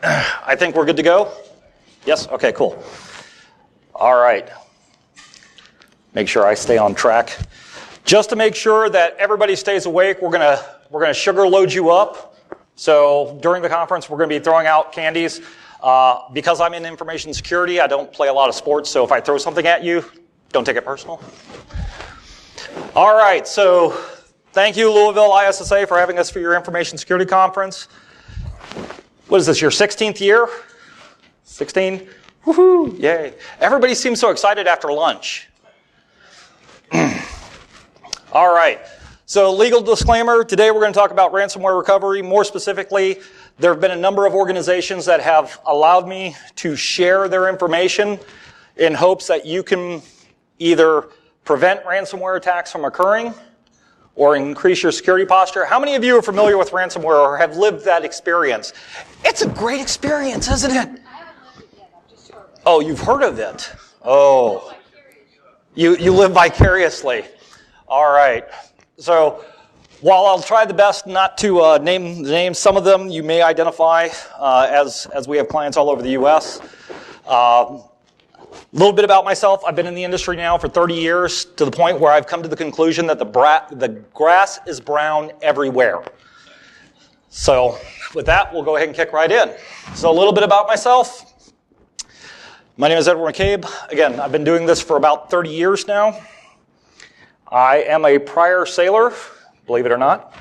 I think we're good to go. Yes? Okay, cool. All right. Make sure I stay on track. Just to make sure that everybody stays awake, we're gonna sugar load you up. So during the conference, we're gonna be throwing out candies. Because I'm in information security, I don't play a lot of sports, so if I throw something at you, don't take it personal. All right, so thank you, Louisville ISSA, for having us for your information security conference. What is this, your 16th year? 16? Woohoo, yay. Everybody seems so excited after lunch. All right, so legal disclaimer. Today we're going to talk about ransomware recovery. More specifically, there have been a number of organizations that have allowed me to share their information in hopes that you can either prevent ransomware attacks from occurring or increase your security posture. How many of you are familiar with ransomware or have lived that experience? It's a great experience, isn't it? I haven't lived it yet. I've just heard of it. Oh, you've heard of it. Oh. You live vicariously. All right. So while I'll try the best not to name the names, some of them you may identify as we have clients all over the U.S. A little bit about myself. I've been in the industry now for 30 years to the point where I've come to the conclusion that the grass is brown everywhere. So with that, we'll go ahead and kick right in. So a little bit about myself. My name is Edward McCabe. Again, I've been doing this for about 30 years now. I am a prior sailor, believe it or not.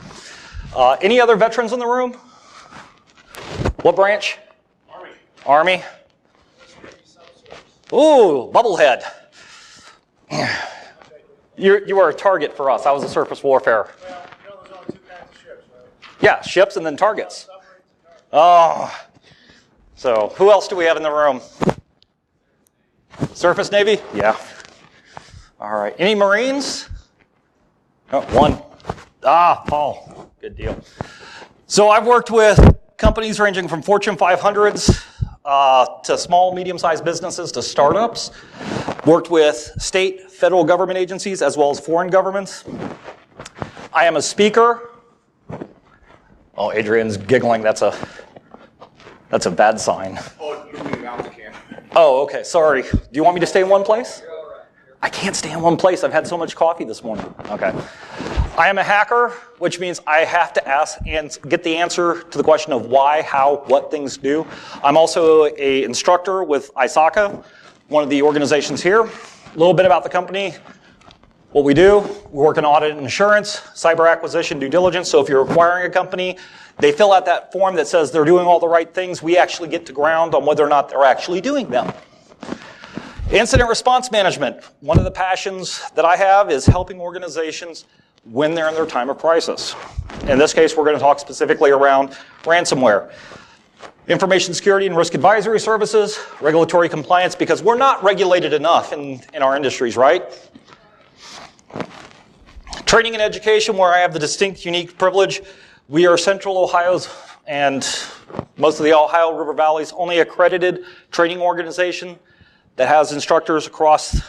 Any other veterans in the room? What branch? Army. Ooh, bubblehead. You are a target for us. I was a surface warfare. Well, there's only two kinds of ships, right? Yeah, ships and then targets. Oh. So, who else do we have in the room? Surface Navy? Yeah. All right. Any Marines? Oh, one. Paul. Good deal. So I've worked with companies ranging from Fortune 500s to small, medium-sized businesses to startups. Worked with state, federal government agencies as well as foreign governments. I am a speaker. Oh, Adrian's giggling. That's a bad sign. Oh, okay. Sorry. Do you want me to stay in one place? I can't stay in one place. I've had so much coffee this morning. Okay. I am a hacker, which means I have to ask and get the answer to the question of why, how, what things do. I'm also an instructor with ISACA, one of the organizations here. A little bit about the company, what we do. We work in audit and insurance, cyber acquisition, due diligence. So if you're acquiring a company, they fill out that form that says they're doing all the right things. We actually get to ground on whether or not they're actually doing them. Incident response management. One of the passions that I have is helping organizations when they're in their time of crisis. In this case, we're going to talk specifically around ransomware. Information security and risk advisory services, regulatory compliance, because we're not regulated enough in our industries, right? Training and education, where I have the distinct, unique privilege. We are Central Ohio's and most of the Ohio River Valley's only accredited training organization that has instructors across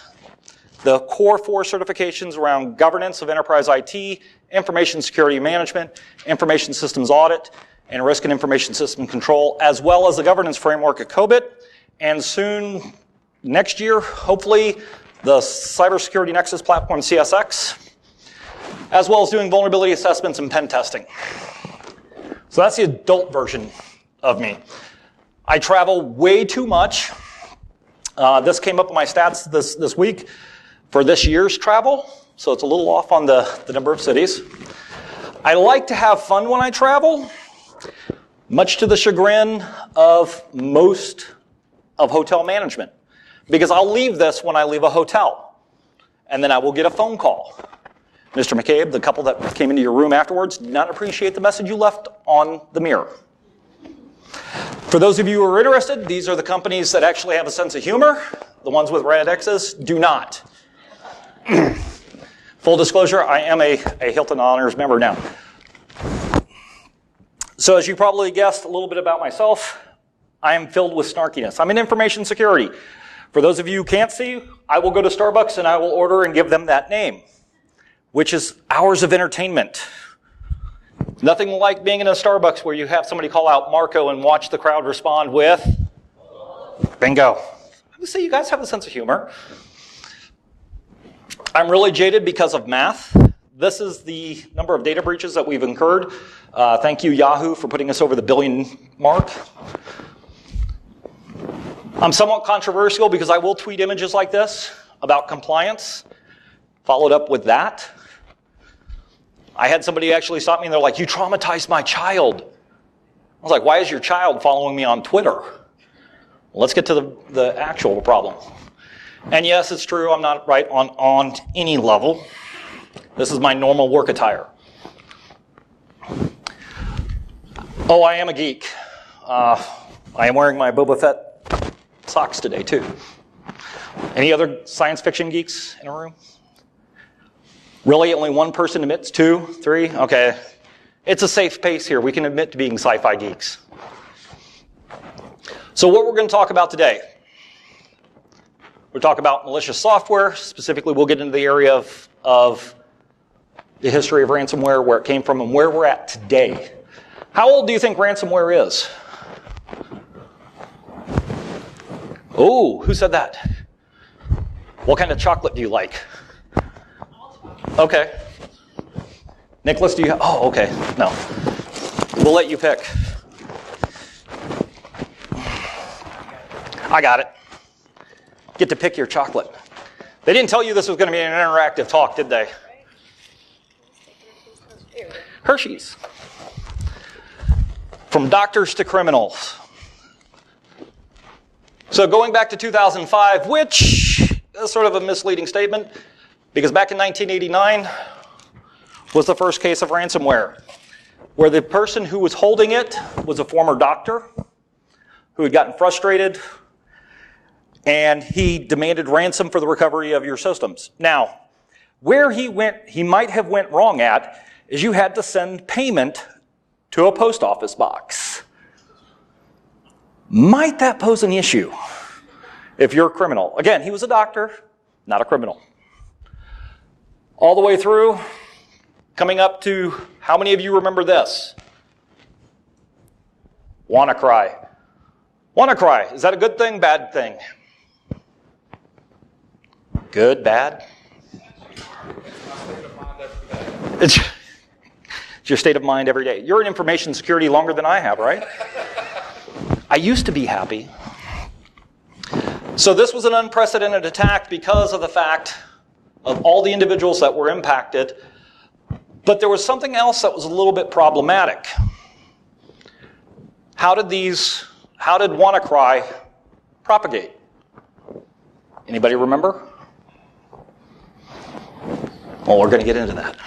the core 4 certifications around governance of enterprise IT, information security management, information systems audit, and risk and information system control, as well as the governance framework at COBIT, and soon, next year, hopefully, the Cybersecurity Nexus platform, CSX, as well as doing vulnerability assessments and pen testing. So that's the adult version of me. I travel way too much. This came up in my stats this week for this year's travel, so it's a little off on the number of cities. I like to have fun when I travel, much to the chagrin of most of hotel management, because I'll leave this when I leave a hotel, and then I will get a phone call. Mr. McCabe, the couple that came into your room afterwards, did not appreciate the message you left on the mirror. For those of you who are interested, these are the companies that actually have a sense of humor. The ones with red X's do not. Full disclosure, I am a Hilton Honors member now. So as you probably guessed a little bit about myself, I am filled with snarkiness. I'm in information security. For those of you who can't see, I will go to Starbucks and I will order and give them that name, which is hours of entertainment. Nothing like being in a Starbucks where you have somebody call out Marco and watch the crowd respond with bingo. See, you guys have a sense of humor. I'm really jaded because of math. This is the number of data breaches that we've incurred. Thank you, Yahoo, for putting us over the billion mark. I'm somewhat controversial because I will tweet images like this about compliance, followed up with that. I had somebody actually stop me and they're like, you traumatized my child. I was like, why is your child following me on Twitter? Well, let's get to the actual problem. And yes, it's true, I'm not right on any level. This is my normal work attire. Oh, I am a geek. I am wearing my Boba Fett socks today, too. Any other science fiction geeks in a room? Really, only one person admits? 2, 3? Okay. It's a safe space here. We can admit to being sci-fi geeks. So what we're going to talk about today, we'll talk about malicious software. Specifically, we'll get into the area of the history of ransomware, where it came from, and where we're at today. How old do you think ransomware is? Oh, who said that? What kind of chocolate do you like? Okay. Nicholas, do you have? Oh, okay. No. We'll let you pick. I got it. Get to pick your chocolate. They didn't tell you this was going to be an interactive talk, did they? Hershey's. From doctors to criminals. So going back to 2005, which is sort of a misleading statement, because back in 1989 was the first case of ransomware, where the person who was holding it was a former doctor who had gotten frustrated, and he demanded ransom for the recovery of your systems. Now, where he might have went wrong at is you had to send payment to a post office box. Might that pose an issue if you're a criminal? Again, he was a doctor, not a criminal. All the way through, coming up to, how many of you remember this? WannaCry. WannaCry, is that a good thing, bad thing? Good, bad? It's your state of mind every day. You're in information security longer than I have, right? I used to be happy. So this was an unprecedented attack because of the fact of all the individuals that were impacted. But there was something else that was a little bit problematic. How did WannaCry propagate? Anybody remember? Well, we're going to get into that.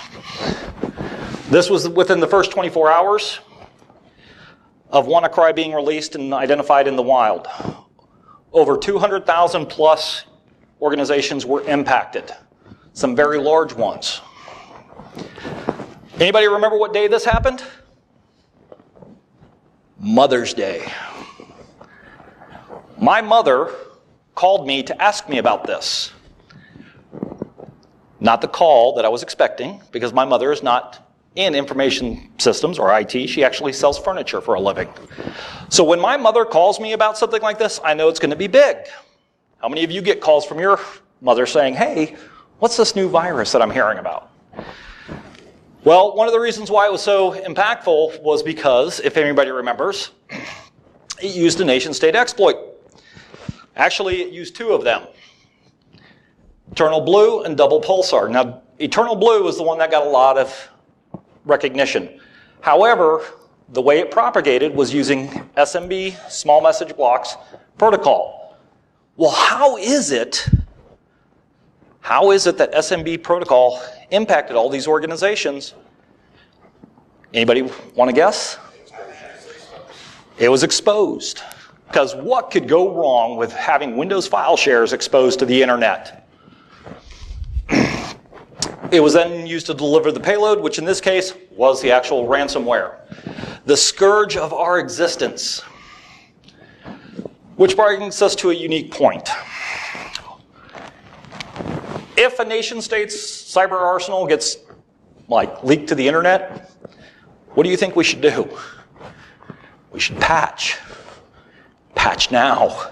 This was within the first 24 hours of WannaCry being released and identified in the wild. Over 200,000 plus organizations were impacted, some very large ones. Anybody remember what day this happened? Mother's Day. My mother called me to ask me about this. Not the call that I was expecting, because my mother is not in information systems or IT. She actually sells furniture for a living. So when my mother calls me about something like this, I know it's going to be big. How many of you get calls from your mother saying, hey, what's this new virus that I'm hearing about? Well, one of the reasons why it was so impactful was because, if anybody remembers, it used a nation-state exploit. Actually, it used 2 of them. Eternal Blue and Double Pulsar. Now, Eternal Blue was the one that got a lot of recognition. However, the way it propagated was using SMB, small message blocks, protocol. Well, how is it that SMB protocol impacted all these organizations? Anybody want to guess? It was exposed. Because what could go wrong with having Windows file shares exposed to the internet? It was then used to deliver the payload, which in this case was the actual ransomware. The scourge of our existence. Which brings us to a unique point. If a nation state's cyber arsenal gets leaked to the internet, What do you think we should do? We should patch. Patch now.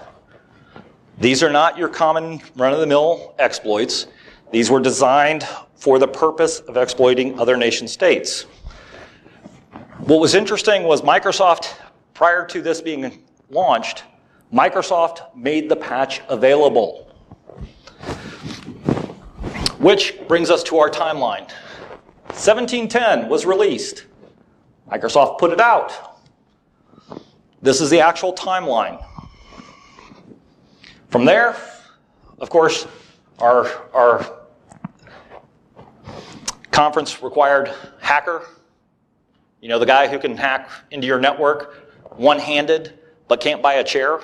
These are not your common run-of-the-mill exploits. These were designed for the purpose of exploiting other nation states. What was interesting was Microsoft, prior to this being launched, Microsoft made the patch available. Which brings us to our timeline. 1710 was released. Microsoft put it out. This is the actual timeline. From there, of course, our conference required hacker. You know, the guy who can hack into your network one-handed but can't buy a chair.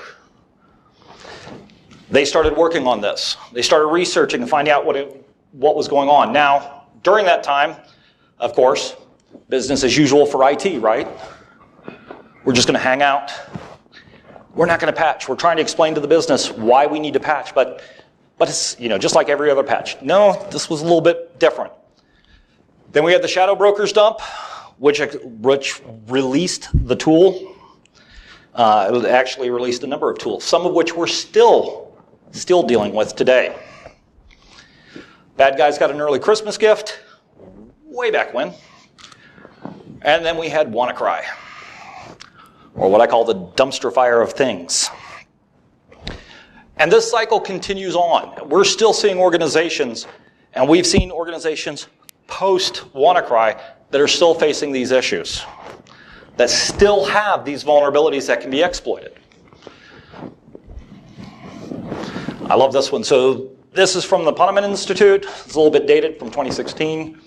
They started working on this. They started researching and finding out what was going on. Now, during that time, of course, business as usual for IT, right? We're just going to hang out. We're not going to patch. We're trying to explain to the business why we need to patch, but it's, you know, just like every other patch. No, this was a little bit different. Then we had the shadow brokers dump, which released the tool. It actually released a number of tools, some of which we're still dealing with today. Bad guys got an early Christmas gift, way back when. And then we had WannaCry, or what I call the dumpster fire of things. And this cycle continues on. We're still seeing organizations, and we've seen organizations post-WannaCry that are still facing these issues, that still have these vulnerabilities that can be exploited. I love this one. So this is from the Ponemon Institute. It's a little bit dated, from 2016.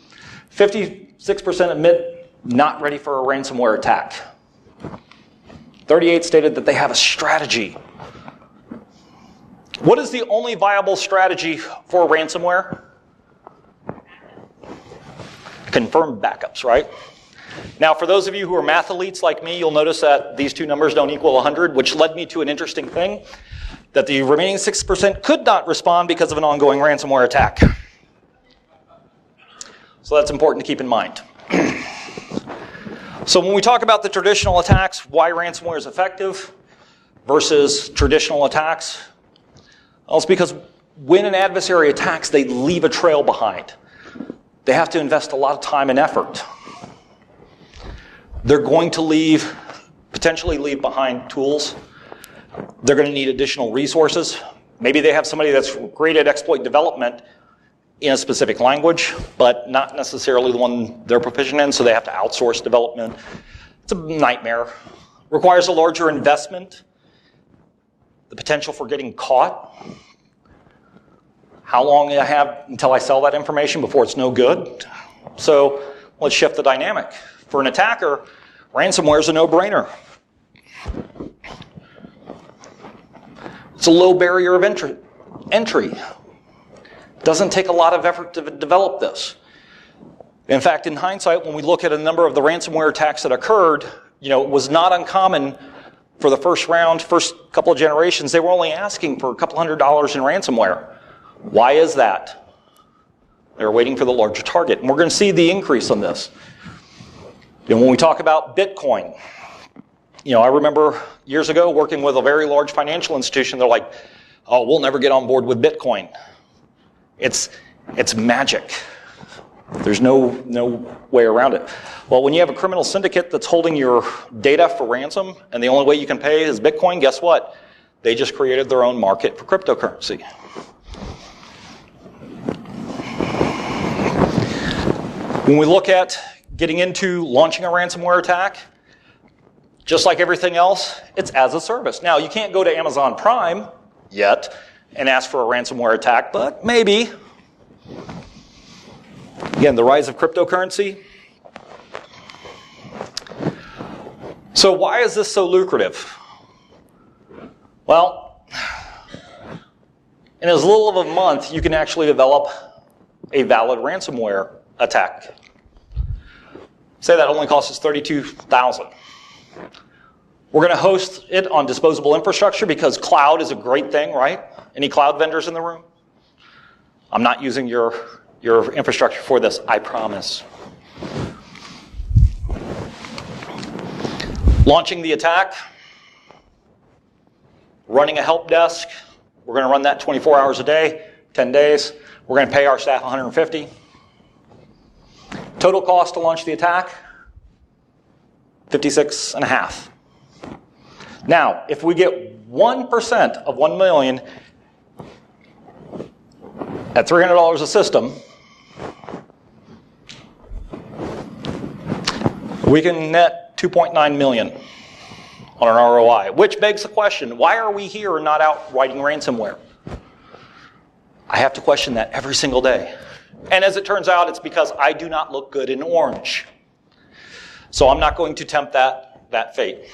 56% admit not ready for a ransomware attack. 38 stated that they have a strategy. What is the only viable strategy for ransomware? Confirmed backups, right? Now, for those of you who are math elites like me, you'll notice that these two numbers don't equal 100, which led me to an interesting thing, that the remaining 6% could not respond because of an ongoing ransomware attack. So that's important to keep in mind. So when we talk about the traditional attacks, why ransomware is effective versus traditional attacks, well, it's because when an adversary attacks, they leave a trail behind. They have to invest a lot of time and effort. They're going to potentially leave behind tools. They're going to need additional resources. Maybe they have somebody that's great at exploit development in a specific language, but not necessarily the one they're proficient in, so they have to outsource development. It's a nightmare. Requires a larger investment. The potential for getting caught. How long I have until I sell that information before it's no good? So let's shift the dynamic. For an attacker, ransomware is a no-brainer. It's a low barrier of entry. Doesn't take a lot of effort to develop this. In fact, in hindsight, when we look at a number of the ransomware attacks that occurred, it was not uncommon for the first couple of generations, they were only asking for a couple $100 in ransomware. Why is that? They're waiting for the larger target. And we're going to see the increase on this. And when we talk about Bitcoin, I remember years ago working with a very large financial institution. They're like, oh, we'll never get on board with Bitcoin. It's magic. There's no way around it. Well, when you have a criminal syndicate that's holding your data for ransom, and the only way you can pay is Bitcoin, guess what? They just created their own market for cryptocurrency. When we look at getting into launching a ransomware attack, just like everything else, it's as a service. Now, you can't go to Amazon Prime yet and ask for a ransomware attack, but maybe. Again, the rise of cryptocurrency. So why is this so lucrative? Well, in as little of a month, you can actually develop a valid ransomware attack. Say that only costs us $32,000. We're going to host it on disposable infrastructure because cloud is a great thing, right? Any cloud vendors in the room? I'm not using your infrastructure for this, I promise. Launching the attack, running a help desk. We're going to run that 24 hours a day, 10 days. We're going to pay our staff $150. Total cost to launch the attack, $56.5. Now, if we get 1% of 1 million at $300 a system, we can net 2.9 million on an ROI, which begs the question, why are we here and not out writing ransomware? I have to question that every single day. And as it turns out, it's because I do not look good in orange. So I'm not going to tempt that fate.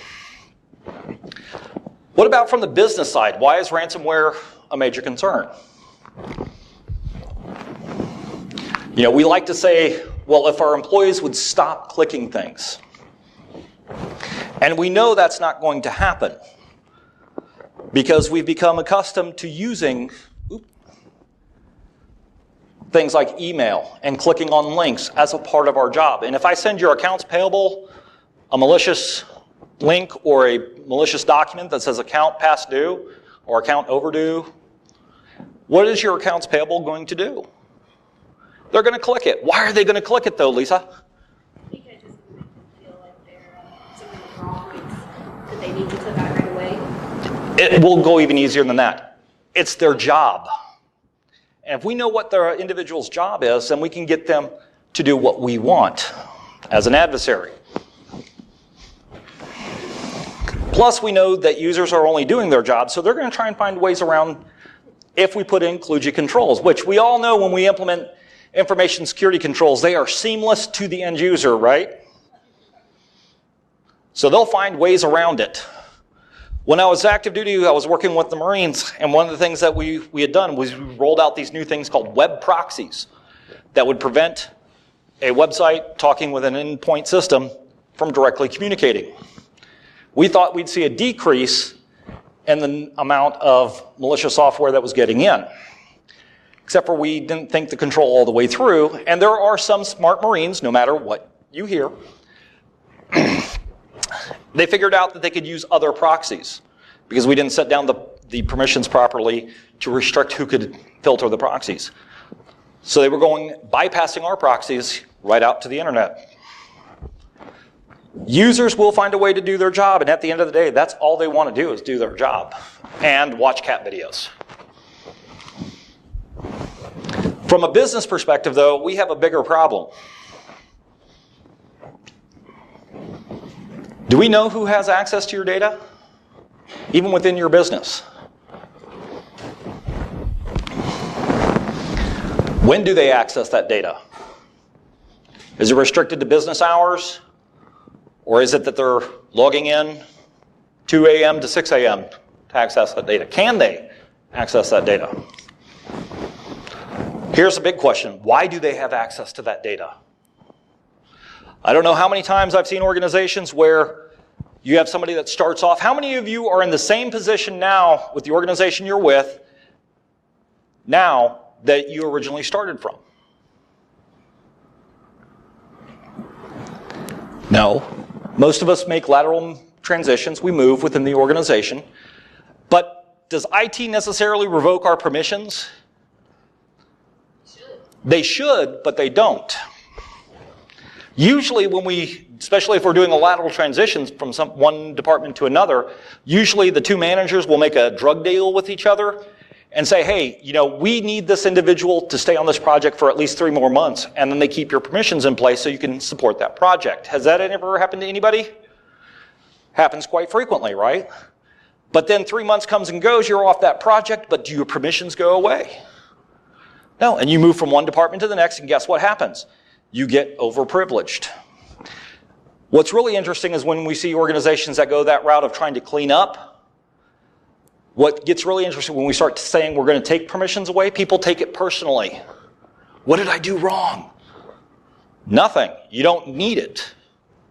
What about from the business side? Why is ransomware a major concern? You know, we like to say, well, if our employees would stop clicking things. And we know that's not going to happen because we've become accustomed to using things like email and clicking on links as a part of our job. And if I send your accounts payable a malicious link or a malicious document that says account past due or account overdue, what is your accounts payable going to do? They're going to click it. Why are they going to click it though, Lisa? Because it just makes them feel like something's wrong, that they need to click on it right away. It will go even easier than that. It's their job. And if we know what their individual's job is, then we can get them to do what we want as an adversary. Plus, we know that users are only doing their job, so they're going to try and find ways around if we put in kludgy controls, which we all know when we implement information security controls, they are seamless to the end user, right? So they'll find ways around it. When I was active duty, I was working with the Marines, and one of the things that we had done was we rolled out these new things called web proxies that would prevent a website talking with an endpoint system from directly communicating. We thought we'd see a decrease in the amount of malicious software that was getting in, except for we didn't think the control all the way through, and there are some smart Marines, no matter what you hear, they figured out that they could use other proxies because we didn't set down the permissions properly to restrict who could filter the proxies. So they were bypassing our proxies right out to the internet. Users will find a way to do their job, and at the end of the day, that's all they want to do is do their job and watch cat videos. From a business perspective, though, we have a bigger problem. Do we know who has access to your data? Even within your business. When do they access that data? Is it restricted to business hours? Or is it that they're logging in 2 a.m. to 6 a.m. to access that data? Can they access that data? Here's a big question. Why do they have access to that data? I don't know how many times I've seen organizations where you have somebody that starts off. How many of you are in the same position now with the organization you're with now that you originally started from? No. Most of us make lateral transitions. We move within the organization. But does IT necessarily revoke our permissions? They should, but they don't. Usually especially if we're doing a lateral transition from one department to another, usually the two managers will make a drug deal with each other and say, hey, we need this individual to stay on this project for at least 3 more months, and then they keep your permissions in place so you can support that project. Has that ever happened to anybody? Happens quite frequently, right? But then 3 months comes and goes, you're off that project, but do your permissions go away? No, and you move from one department to the next, and guess what happens? You get overprivileged. What's really interesting is when we see organizations that go that route of trying to clean up, what gets really interesting when we start saying we're going to take permissions away, people take it personally. What did I do wrong? Nothing. You don't need it.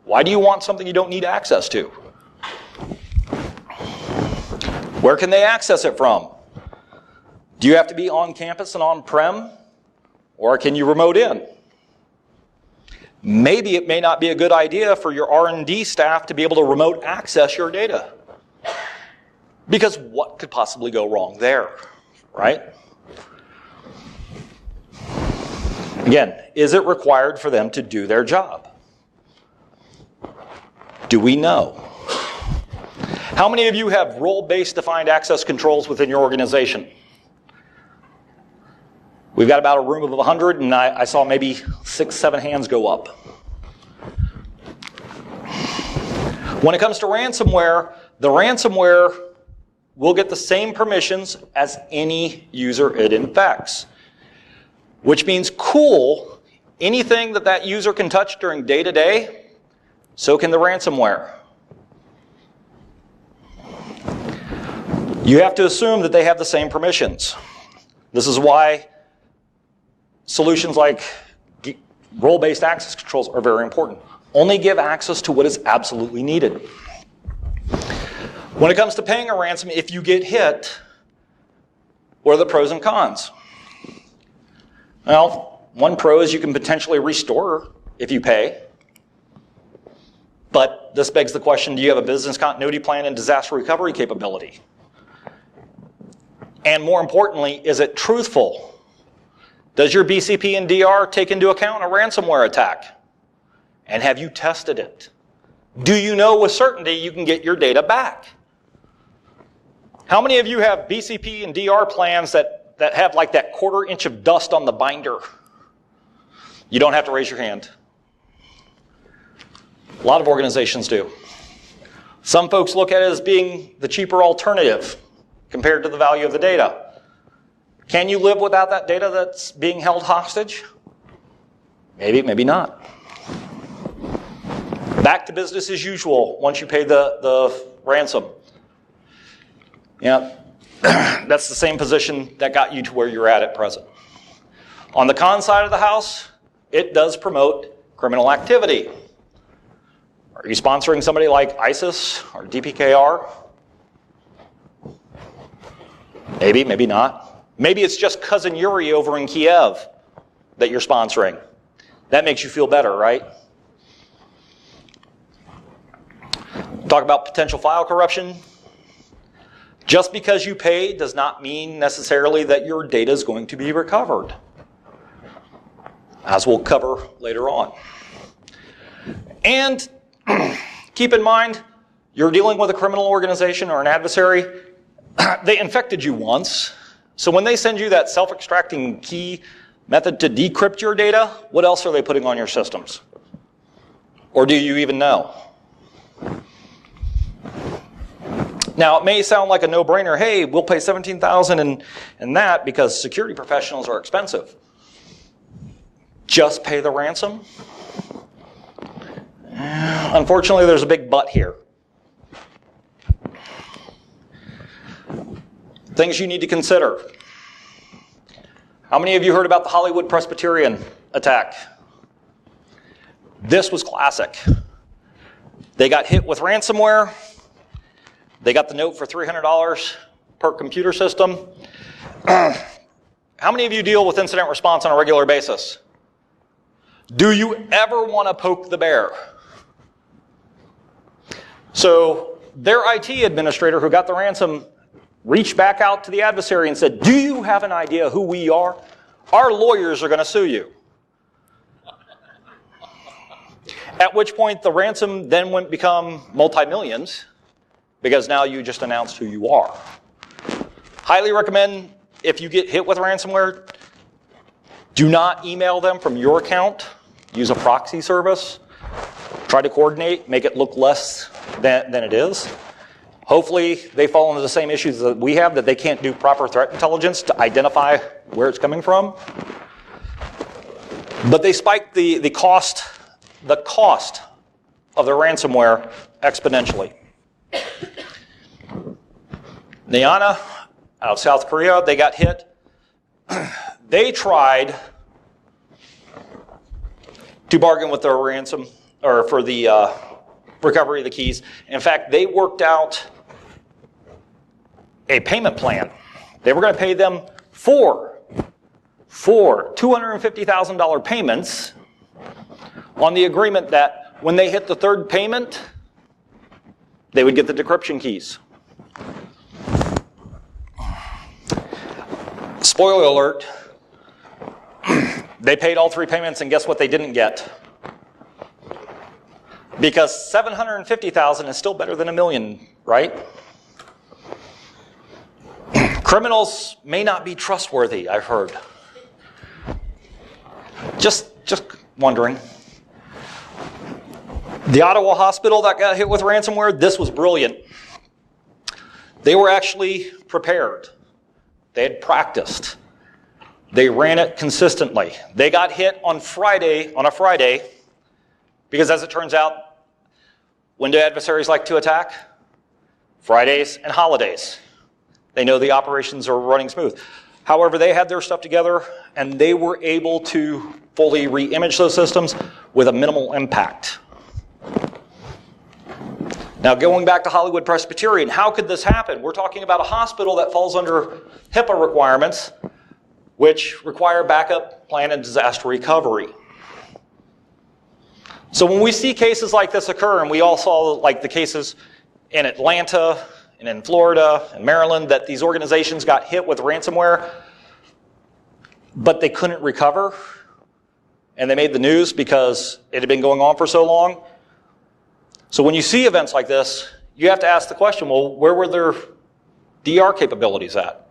Why do you want something you don't need access to? Where can they access it from? Do you have to be on campus and on-prem? Or can you remote in? maybe it may not be a good idea for your R&D staff to be able to remote access your data. Because what could possibly go wrong there, right? Again, is it required for them to do their job? Do we know? How many of you have role-based defined access controls within your organization? We've got about a room of 100, and I saw maybe 6, 7 hands go up. When it comes to ransomware, the ransomware will get the same permissions as any user it infects. Which means, cool, anything that user can touch during day-to-day, so can the ransomware. You have to assume that they have the same permissions. This is why solutions like role-based access controls are very important. Only give access to what is absolutely needed. When it comes to paying a ransom, if you get hit, what are the pros and cons? Well, one pro is you can potentially restore if you pay. But this begs the question, do you have a business continuity plan and disaster recovery capability? And more importantly, is it truthful? Does your BCP and DR take into account a ransomware attack? And have you tested it? Do you know with certainty you can get your data back? How many of you have BCP and DR plans that have like that 1/4 inch of dust on the binder? You don't have to raise your hand. A lot of organizations do. Some folks look at it as being the cheaper alternative compared to the value of the data. Can you live without that data that's being held hostage? Maybe, maybe not. Back to business as usual once you pay the ransom. Yeah, that's the same position that got you to where you're at present. On the con side of the house, it does promote criminal activity. Are you sponsoring somebody like ISIS or DPKR? Maybe, maybe not. Maybe it's just Cousin Yuri over in Kiev that you're sponsoring. That makes you feel better, right? Talk about potential file corruption. Just because you pay does not mean necessarily that your data is going to be recovered, as we'll cover later on. And keep in mind, you're dealing with a criminal organization or an adversary. They infected you once. So when they send you that self-extracting key method to decrypt your data, what else are they putting on your systems? Or do you even know? Now, it may sound like a no-brainer. Hey, we'll pay $17,000 and that because security professionals are expensive. Just pay the ransom? Unfortunately, there's a big but here. Things you need to consider. How many of you heard about the Hollywood Presbyterian attack? This was classic. They got hit with ransomware. They got the note for $300 per computer system. How many of you deal with incident response on a regular basis? Do you ever want to poke the bear? So their IT administrator who got the ransom reached back out to the adversary and said, do you have an idea who we are? Our lawyers are going to sue you. At which point the ransom then went become multi-millions because now you just announced who you are. Highly recommend if you get hit with ransomware, do not email them from your account. Use a proxy service. Try to coordinate, make it look less than it is. Hopefully they fall into the same issues that we have, that they can't do proper threat intelligence to identify where it's coming from. But they spike the cost of the ransomware exponentially. Niana out of South Korea, they got hit. They tried to bargain with their ransom, or for the recovery of the keys. In fact, they worked out a payment plan. They were going to pay them four $250,000 payments on the agreement that when they hit the third payment, they would get the decryption keys. Spoiler alert, they paid all 3 payments, and guess what they didn't get? Because $750,000 is still better than $1 million, right? Criminals may not be trustworthy, I've heard. Just wondering. The Ottawa hospital that got hit with ransomware, this was brilliant. They were actually prepared. They had practiced. They ran it consistently. They got hit on a Friday, because as it turns out, when do adversaries like to attack? Fridays and holidays. They know the operations are running smooth. However, they had their stuff together, and they were able to fully re-image those systems with a minimal impact. Now, going back to Hollywood Presbyterian, how could this happen? We're talking about a hospital that falls under HIPAA requirements, which require backup plan and disaster recovery. So when we see cases like this occur, and we all saw like the cases in Atlanta and in Florida and Maryland, that these organizations got hit with ransomware, but they couldn't recover, and they made the news because it had been going on for so long. So when you see events like this, you have to ask the question, well, where were their DR capabilities at?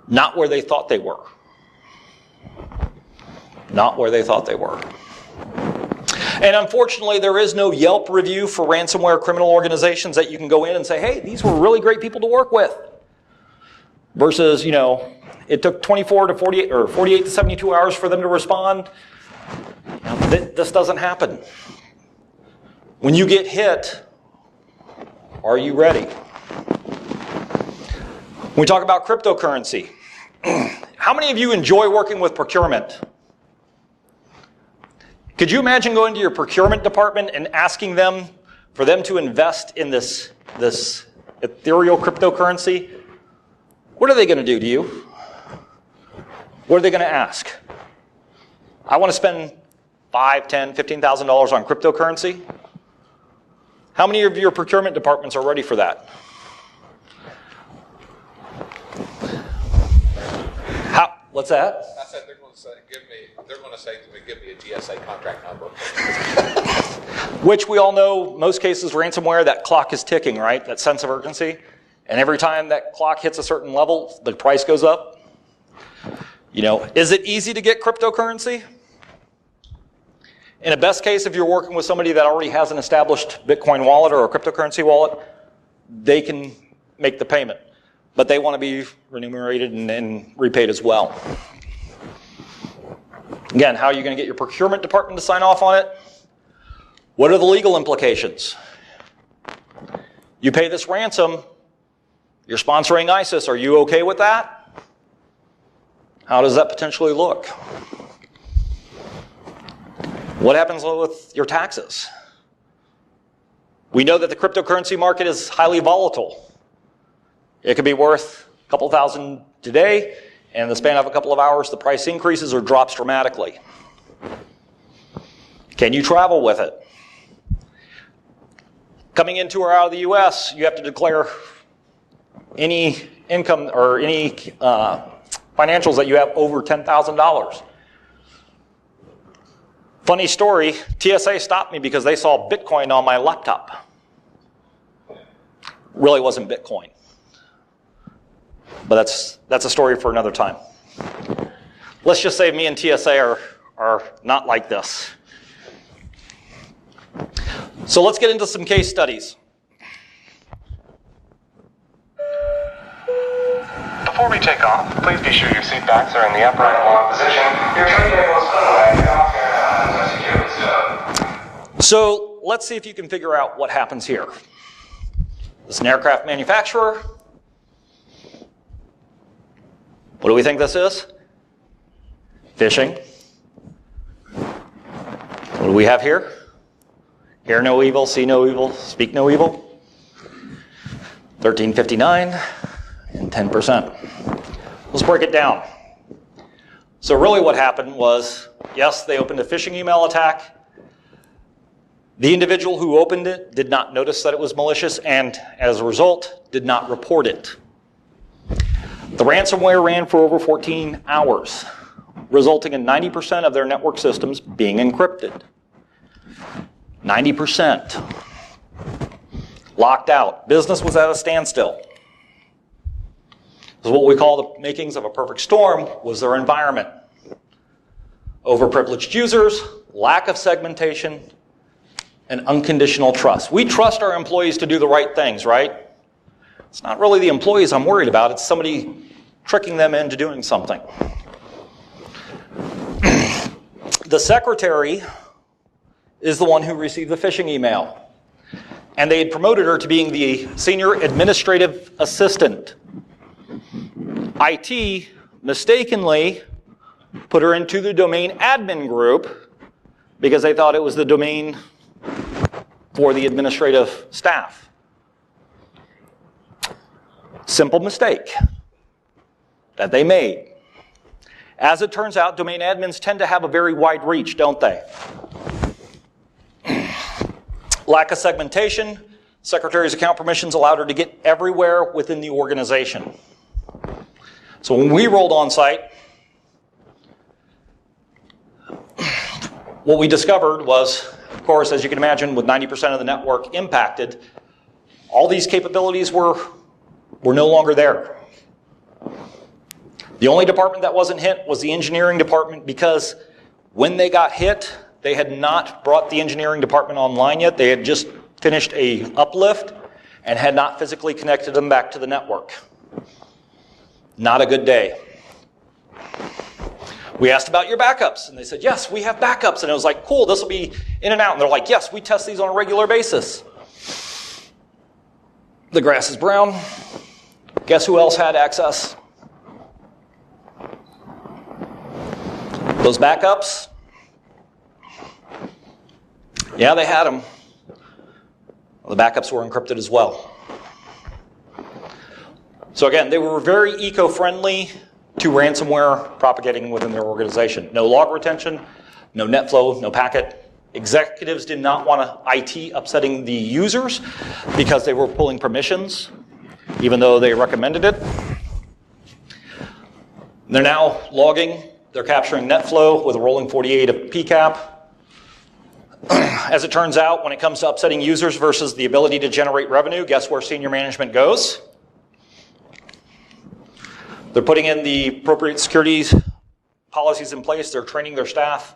Not where they thought they were. Not where they thought they were. And unfortunately, there is no Yelp review for ransomware criminal organizations that you can go in and say, hey, these were really great people to work with. Versus, it took 24 to 48 or 48 to 72 hours for them to respond. This doesn't happen. When you get hit, are you ready? When we talk about cryptocurrency, how many of you enjoy working with procurement? Could you imagine going to your procurement department and asking them for them to invest in this ethereal cryptocurrency? What are they going to do to you? What are they going to ask? I want to spend $5,000, $10,000, $15,000 on cryptocurrency. How many of your procurement departments are ready for that? What's that? I said they're going to say to me, give me a GSA contract number. Which we all know, most cases ransomware, that clock is ticking, right? That sense of urgency. And every time that clock hits a certain level, the price goes up. Is it easy to get cryptocurrency? In a best case, if you're working with somebody that already has an established Bitcoin wallet or a cryptocurrency wallet, they can make the payment. But they want to be remunerated and repaid as well. Again, how are you going to get your procurement department to sign off on it? What are the legal implications? You pay this ransom, you're sponsoring ISIS. Are you okay with that? How does that potentially look? What happens with your taxes? We know that the cryptocurrency market is highly volatile. It could be worth a couple thousand today, and in the span of a couple of hours, the price increases or drops dramatically. Can you travel with it? Coming into or out of the U.S., you have to declare any income or any financials that you have over $10,000. Funny story, TSA stopped me because they saw Bitcoin on my laptop. Really wasn't Bitcoin. But that's a story for another time. Let's just say me and TSA are not like this. So let's get into some case studies. Before we take off, please be sure your seat backs are in the upright long position. Your tray tables So let's see if you can figure out what happens here. This is an aircraft manufacturer. What do we think this is? Phishing. What do we have here? Hear no evil, see no evil, speak no evil. 1359 and 10%. Let's break it down. So really what happened was, yes, they opened a phishing email attack. The individual who opened it did not notice that it was malicious and, as a result, did not report it. The ransomware ran for over 14 hours, resulting in 90% of their network systems being encrypted. 90%. Locked out. Business was at a standstill. So what we call the makings of a perfect storm was their environment. Overprivileged users, lack of segmentation, and unconditional trust. We trust our employees to do the right things, right? It's not really the employees I'm worried about. It's somebody tricking them into doing something. The secretary is the one who received the phishing email. And they had promoted her to being the senior administrative assistant. IT mistakenly put her into the domain admin group because they thought it was the domain for the administrative staff. Simple mistake that they made. As it turns out, domain admins tend to have a very wide reach, don't they? Lack of segmentation. Secretary's account permissions allowed her to get everywhere within the organization. So when we rolled on site, what we discovered was, of course, as you can imagine, with 90% of the network impacted, all these capabilities were no longer there. The only department that wasn't hit was the engineering department, because when they got hit, they had not brought the engineering department online yet. They had just finished a uplift and had not physically connected them back to the network. Not a good day. We asked about your backups, and they said, yes, we have backups. And it was like, cool, this will be in and out. And they're like, yes, we test these on a regular basis. The grass is brown. Guess who else had access? Those backups, yeah, they had them. The backups were encrypted as well. So again, they were very eco-friendly to ransomware propagating within their organization. No log retention, no net flow, no packet. Executives did not want IT upsetting the users because they were pulling permissions, even though they recommended it. They're now logging. They're capturing net flow with a rolling 48 of PCAP. As it turns out, when it comes to upsetting users versus the ability to generate revenue, guess where senior management goes? They're putting in the appropriate security policies in place. They're training their staff.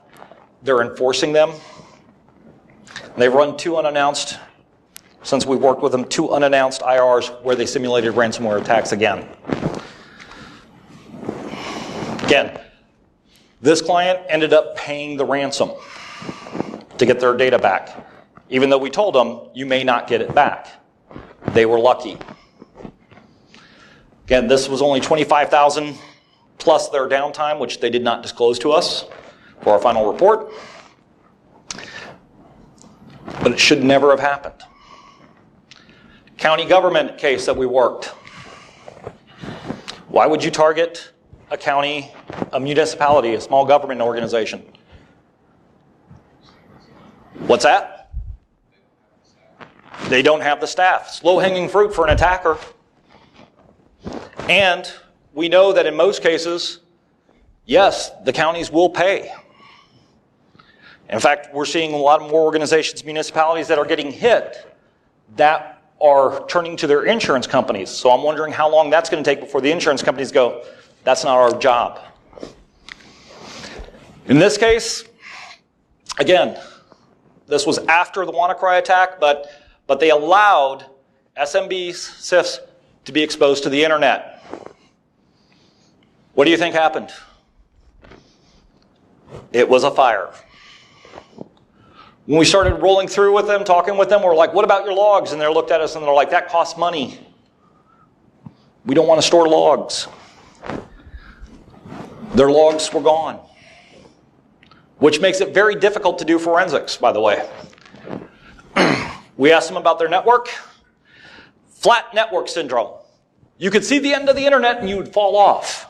They're enforcing them. They've run since we've worked with them, 2 unannounced IRs where they simulated ransomware attacks again. Again, this client ended up paying the ransom to get their data back, even though we told them, you may not get it back. They were lucky. Again, this was only $25,000 plus their downtime, which they did not disclose to us for our final report. But it should never have happened. County government case that we worked. Why would you target a county, a municipality, a small government organization? What's that? They don't have the staff. It's low-hanging fruit for an attacker. And we know that in most cases, yes, the counties will pay. In fact, we're seeing a lot more organizations, municipalities that are getting hit that are turning to their insurance companies. So I'm wondering how long that's going to take before the insurance companies go, that's not our job. In this case, again, this was after the WannaCry attack, but they allowed SMBs, CIFs, to be exposed to the internet. What do you think happened? It was a fire. When we started rolling through with them, talking with them, we're like, what about your logs? And they looked at us and they're like, that costs money. We don't want to store logs. Their logs were gone. Which makes it very difficult to do forensics, by the way. We asked them about their network. Flat network syndrome. You could see the end of the internet and you would fall off.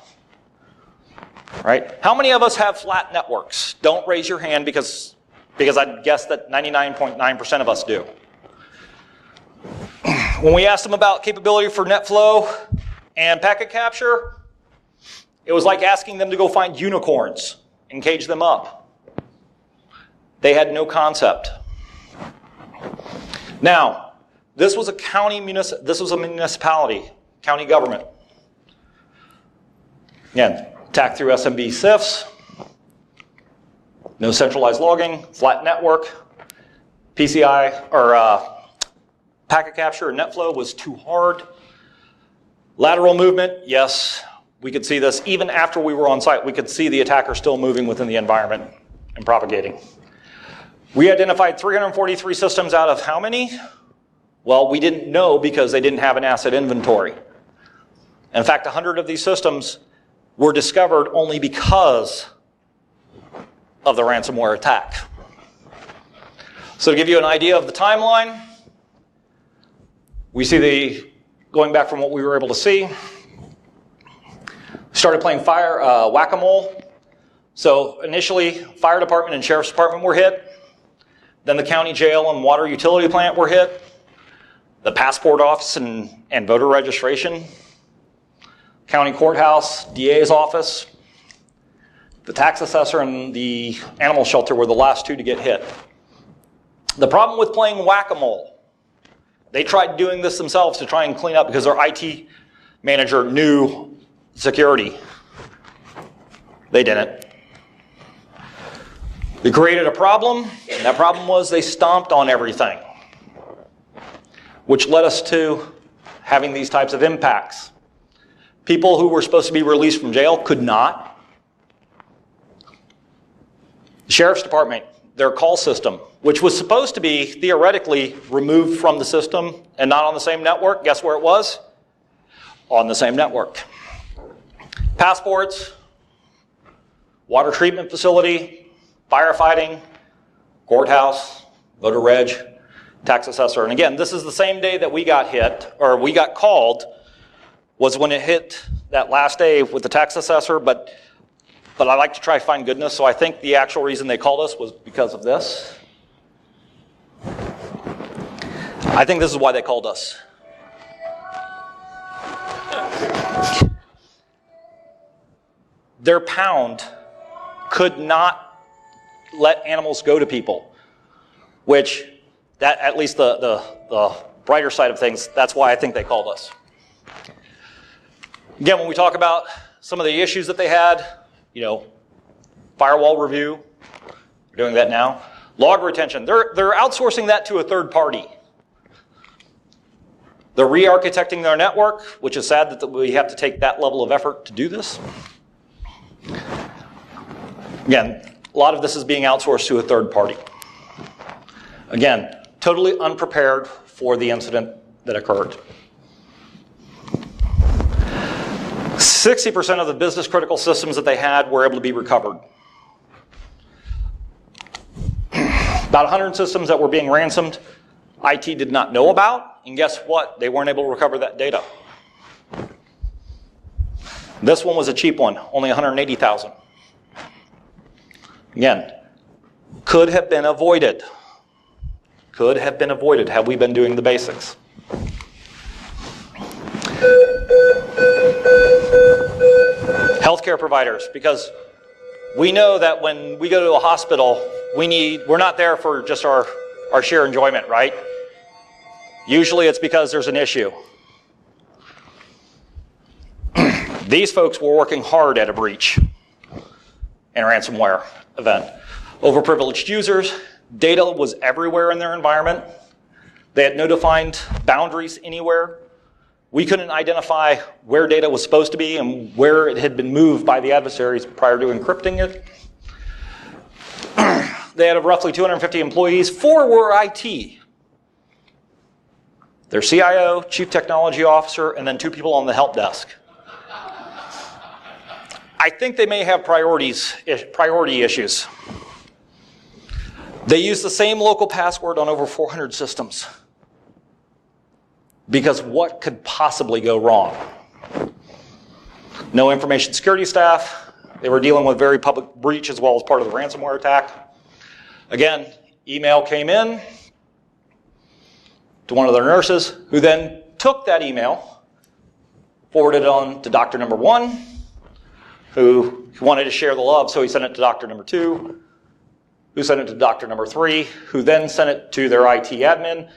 Right? How many of us have flat networks? Don't raise your hand because because I'd guess that 99.9% of us do. When we asked them about capability for NetFlow and packet capture, it was like asking them to go find unicorns and cage them up. They had no concept. Now, this was a municipality, county government. Again, attack through SMB CIFs, no centralized logging, flat network, PCI or packet capture and NetFlow was too hard. Lateral movement, yes, we could see this even after we were on site. We could see the attacker still moving within the environment and propagating. We identified 343 systems out of how many? Well, we didn't know because they didn't have an asset inventory. In fact, 100 of these systems were discovered only because of the ransomware attack. So to give you an idea of the timeline, we see going back from what we were able to see, started playing whack-a-mole. So initially, fire department and sheriff's department were hit. Then the county jail and water utility plant were hit. The passport office and voter registration. County courthouse, DA's office. The tax assessor and the animal shelter were the last two to get hit. The problem with playing whack-a-mole, they tried doing this themselves to try and clean up because their IT manager knew security. They didn't. They created a problem, and that problem was they stomped on everything, which led us to having these types of impacts. People who were supposed to be released from jail could not. The sheriff's department, their call system, which was supposed to be theoretically removed from the system and not on the same network, guess where it was? On the same network. Passports, water treatment facility, firefighting, courthouse, voter reg, tax assessor. And again, this is the same day that we got hit, or we got called, was when it hit that last day with the tax assessor, but I like to try to find goodness, so I think the actual reason they called us was because of this. I think this is why they called us. Their pound could not let animals go to people, which, that at least the brighter side of things, that's why I think they called us. Again, when we talk about some of the issues that they had, firewall review, we're doing that now. Log retention, they're outsourcing that to a third party. They're re-architecting their network, which is sad that we have to take that level of effort to do this. Again, a lot of this is being outsourced to a third party. Again, totally unprepared for the incident that occurred. 60% of the business critical systems that they had were able to be recovered. About 100 systems that were being ransomed, IT did not know about, and guess what? They weren't able to recover that data. This one was a cheap one, only $180,000. Again, could have been avoided. Could have been avoided had we been doing the basics. Healthcare providers, because we know that when we go to a hospital, we're not there for just our sheer enjoyment, right? Usually it's because there's an issue. These folks were working hard at a breach and ransomware event. Overprivileged users, data was everywhere in their environment. They had no defined boundaries anywhere. We couldn't identify where data was supposed to be and where it had been moved by the adversaries prior to encrypting it. They had roughly 250 employees. 4 were IT. Their CIO, Chief Technology Officer, and then 2 people on the help desk. I think they may have priority issues. They use the same local password on over 400 systems. Because what could possibly go wrong? No information security staff. They were dealing with very public breach as well as part of the ransomware attack. Again, email came in to one of their nurses, who then took that email, forwarded it on to doctor number 1, who wanted to share the love, so he sent it to doctor number 2, who sent it to doctor number 3, who then sent it to their IT admin,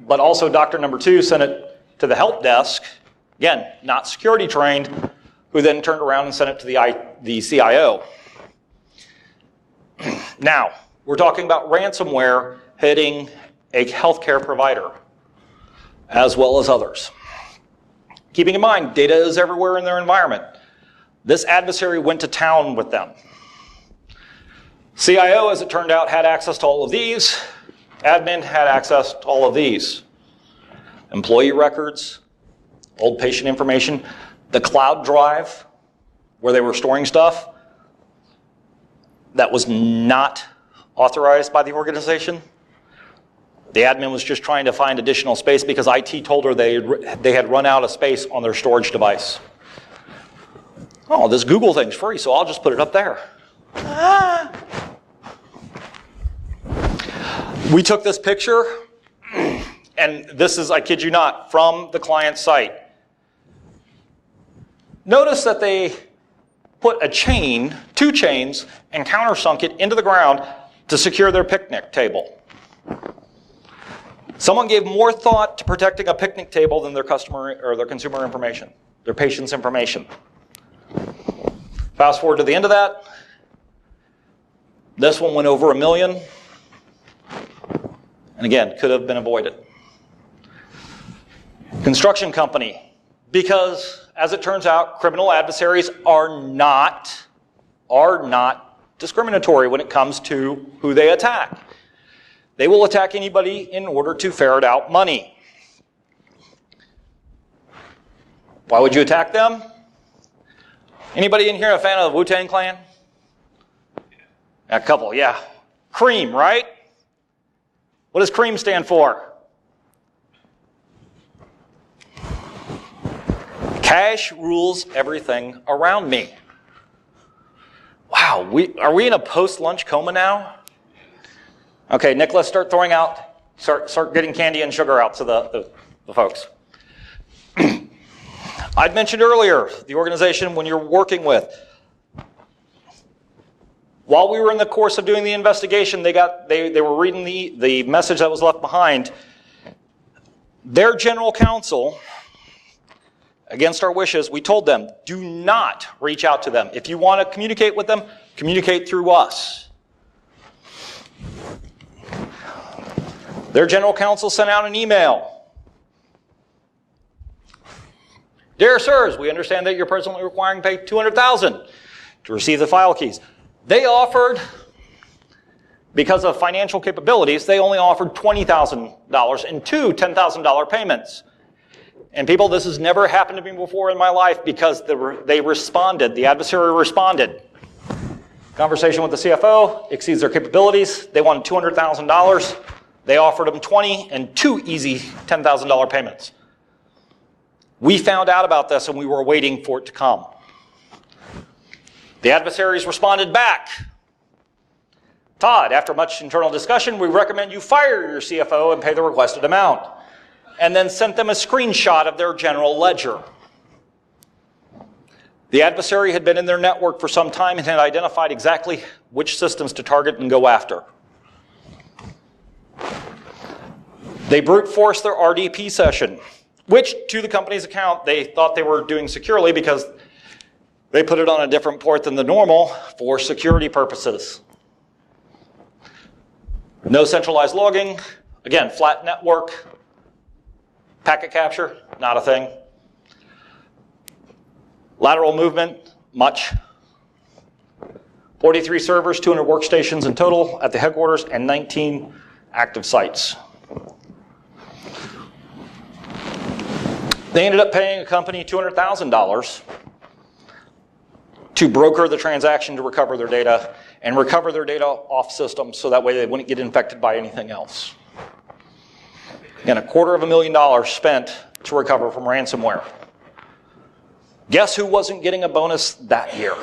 but also doctor number 2 sent it to the help desk, again, not security trained, who then turned around and sent it to the CIO. Now, we're talking about ransomware hitting a healthcare provider, as well as others. Keeping in mind, data is everywhere in their environment. This adversary went to town with them. CIO, as it turned out, had access to all of these. Admin had access to all of these. Employee records, old patient information, the cloud drive where they were storing stuff that was not authorized by the organization. The admin was just trying to find additional space because IT told her they had run out of space on their storage device. Oh, this Google thing's free, so I'll just put it up there. We took this picture, and this is, I kid you not, from the client site. Notice that they put a chain, 2 chains, and countersunk it into the ground to secure their picnic table. Someone gave more thought to protecting a picnic table than their customer or their consumer information, their patient's information. Fast forward to the end of that. This one went over $1 million. And again, could have been avoided. Construction company, because as it turns out, criminal adversaries are not discriminatory when it comes to who they attack. They will attack anybody in order to ferret out money. Why would you attack them? Anybody in here a fan of the Wu-Tang Clan? A couple, yeah. Cream, right? What does CREAM stand for? Cash rules everything around me. Wow, are we in a post-lunch coma now? Okay, Nicholas, start getting candy and sugar out to the folks. I'd mentioned earlier, the organization when you're working with. While we were in the course of doing the investigation, they were reading the message that was left behind. Their general counsel, against our wishes, we told them, do not reach out to them. If you want to communicate with them, communicate through us. Their general counsel sent out an email. Dear sirs, we understand that you're presently requiring to pay $200,000 to receive the file keys. They offered, because of financial capabilities, they only offered $20,000 in 2 $10,000 payments. And people, this has never happened to me before in my life because they responded, the adversary responded. Conversation with the CFO exceeds their capabilities. They wanted $200,000. They offered them 20 and 2 easy $10,000 payments. We found out about this and we were waiting for it to come. The adversaries responded back. Todd, after much internal discussion, we recommend you fire your CFO and pay the requested amount. And then sent them a screenshot of their general ledger. The adversary had been in their network for some time and had identified exactly which systems to target and go after. They brute forced their RDP session, which, to the company's account, they thought they were doing securely because they put it on a different port than the normal for security purposes. No centralized logging. Again, flat network. Packet capture, not a thing. Lateral movement, much. 43 servers, 200 workstations in total at the headquarters, and 19 active sites. They ended up paying a company $200,000 to broker the transaction to recover their data and recover their data off system so that way they wouldn't get infected by anything else. Again, $250,000 spent to recover from ransomware. Guess who wasn't getting a bonus that year?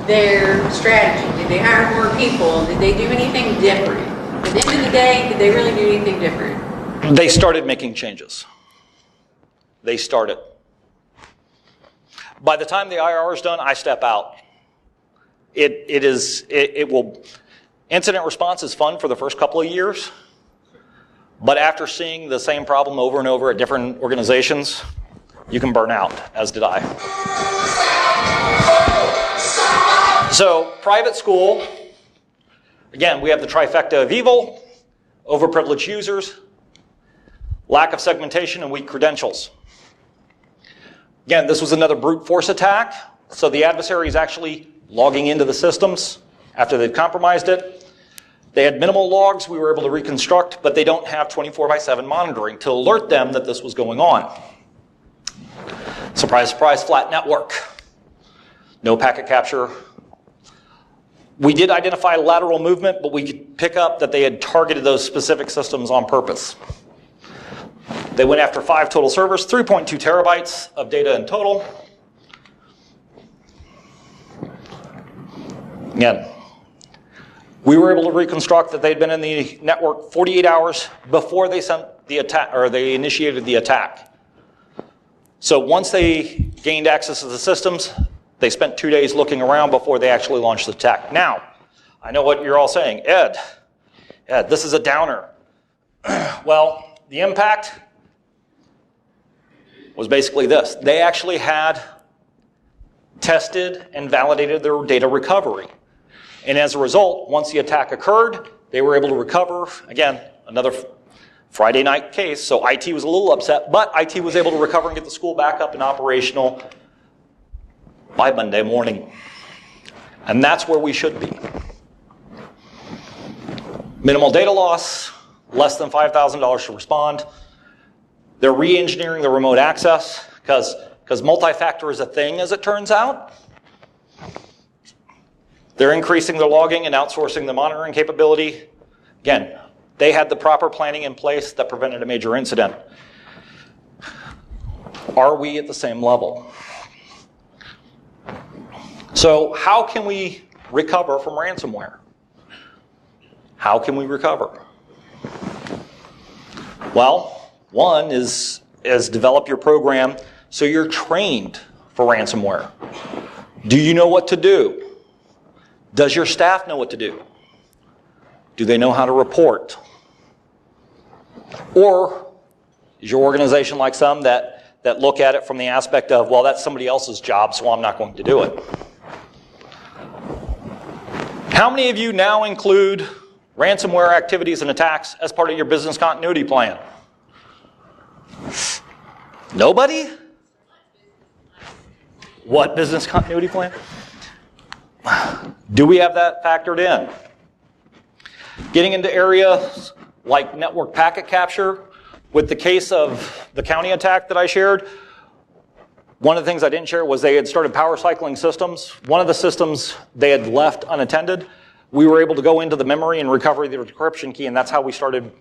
their strategy? Did they hire more people? Did they do anything different? At the end of the day, did they really do anything different? They started making changes. They started. By the time the IR is done, I step out. Incident response is fun for the first couple of years, but after seeing the same problem over and over at different organizations, you can burn out, as did I. So, private school, again, we have the trifecta of evil, overprivileged users, lack of segmentation, and weak credentials. Again, this was another brute force attack, so the adversary is actually logging into the systems after they've compromised it. They had minimal logs we were able to reconstruct, but they don't have 24/7 monitoring to alert them that this was going on. Surprise, surprise, flat network. No packet capture. We did identify lateral movement, but we could pick up that they had targeted those specific systems on purpose. They went after 5 total servers, 3.2 terabytes of data in total. Again, we were able to reconstruct that they'd been in the network 48 hours before they sent the attack, or they initiated the attack. So once they gained access to the systems, they spent 2 days looking around before they actually launched the attack. Now, I know what you're all saying. Ed, this is a downer. Well, the impact was basically this. They actually had tested and validated their data recovery. And as a result, once the attack occurred, they were able to recover, again, another Friday night case, so IT was a little upset, but IT was able to recover and get the school back up and operational by Monday morning. And that's where we should be. Minimal data loss, less than $5,000 to respond. They're re-engineering the remote access, because multi-factor is a thing, as it turns out. They're increasing their logging and outsourcing the monitoring capability. Again, they had the proper planning in place that prevented a major incident. Are we at the same level? So how can we recover from ransomware? How can we recover? Well, one is develop your program so you're trained for ransomware. Do you know what to do? Does your staff know what to do? Do they know how to report? Or is your organization like some that look at it from the aspect of, well, that's somebody else's job, so I'm not going to do it? How many of you now include ransomware activities and attacks as part of your business continuity plan? Nobody? What business continuity plan? Do we have that factored in? Getting into areas like network packet capture, with the case of the county attack that I shared, one of the things I didn't share was they had started power cycling systems. One of the systems they had left unattended. We were able to go into the memory and recover the decryption key, and that's how we started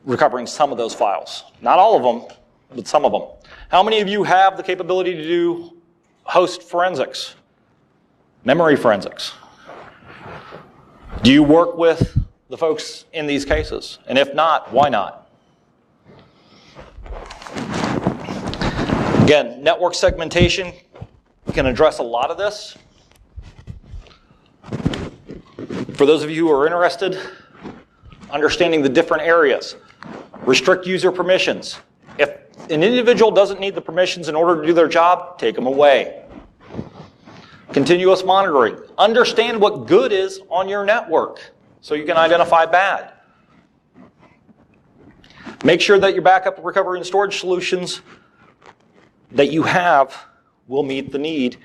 recovering some of those files. Not all of them, but some of them. How many of you have the capability to do host forensics? Memory forensics? Do you work with the folks in these cases? And if not, why not? Again, network segmentation can address a lot of this. For those of you who are interested, understanding the different areas. Restrict user permissions. If an individual doesn't need the permissions in order to do their job, take them away. Continuous monitoring. Understand what good is on your network so you can identify bad. Make sure that your backup, recovery, and storage solutions that you have will meet the need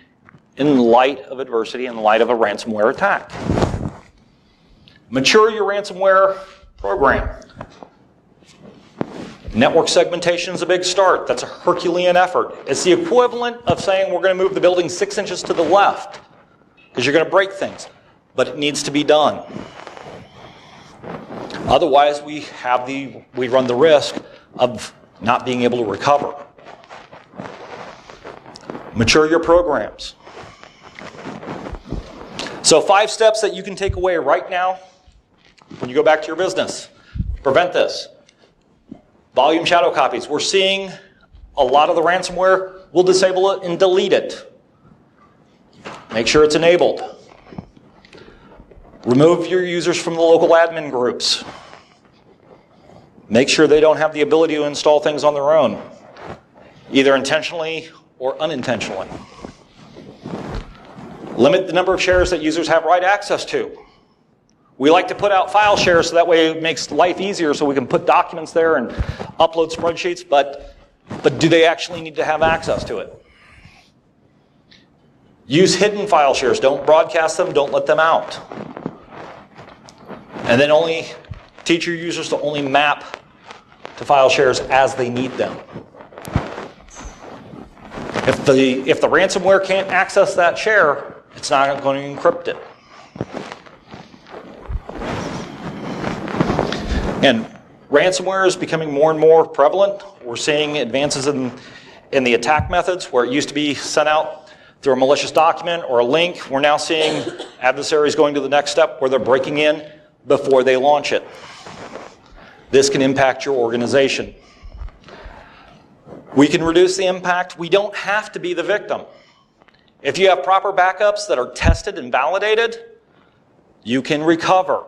in light of adversity, in light of a ransomware attack. Mature your ransomware program. Network segmentation is a big start. That's a Herculean effort. It's the equivalent of saying we're going to move the building 6 inches to the left because you're going to break things. But it needs to be done. Otherwise, we run the risk of not being able to recover. Mature your programs. So 5 steps that you can take away right now when you go back to your business. Prevent this. Volume shadow copies. We're seeing a lot of the ransomware. We'll disable it and delete it. Make sure it's enabled. Remove your users from the local admin groups. Make sure they don't have the ability to install things on their own, either intentionally or unintentionally. Limit the number of shares that users have write access to. We like to put out file shares so that way it makes life easier so we can put documents there and upload spreadsheets, but do they actually need to have access to it? Use hidden file shares. Don't broadcast them. Don't let them out. And then only teach your users to only map to file shares as they need them. If the ransomware can't access that share, it's not going to encrypt it. And ransomware is becoming more and more prevalent. We're seeing advances in the attack methods where it used to be sent out through a malicious document or a link. We're now seeing adversaries going to the next step where they're breaking in before they launch it. This can impact your organization. We can reduce the impact. We don't have to be the victim. If you have proper backups that are tested and validated, you can recover.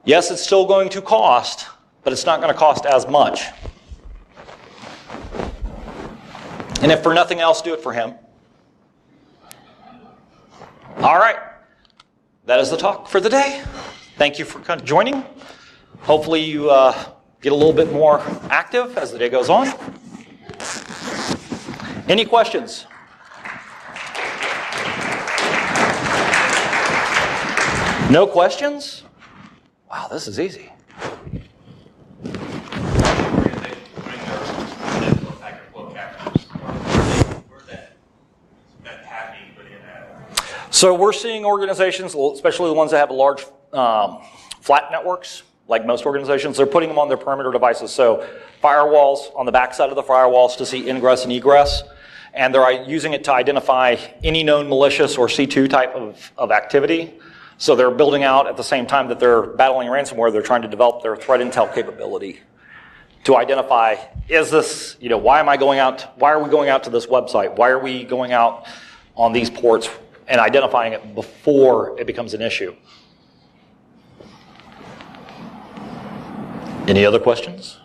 Yes, it's still going to cost, but it's not going to cost as much. And if for nothing else, do it for him. All right. That is the talk for the day. Thank you for joining. Hopefully you get a little bit more active as the day goes on. Any questions? No questions? Wow, this is easy. So we're seeing organizations, especially the ones that have large flat networks, like most organizations, they're putting them on their perimeter devices. So firewalls on the backside of the firewalls to see ingress and egress. And they're using it to identify any known malicious or C2 type of activity. So they're building out at the same time that they're battling ransomware, they're trying to develop their threat intel capability to identify, is this, why are we going out to this website? Why are we going out on these ports? And identifying it before it becomes an issue. Any other questions?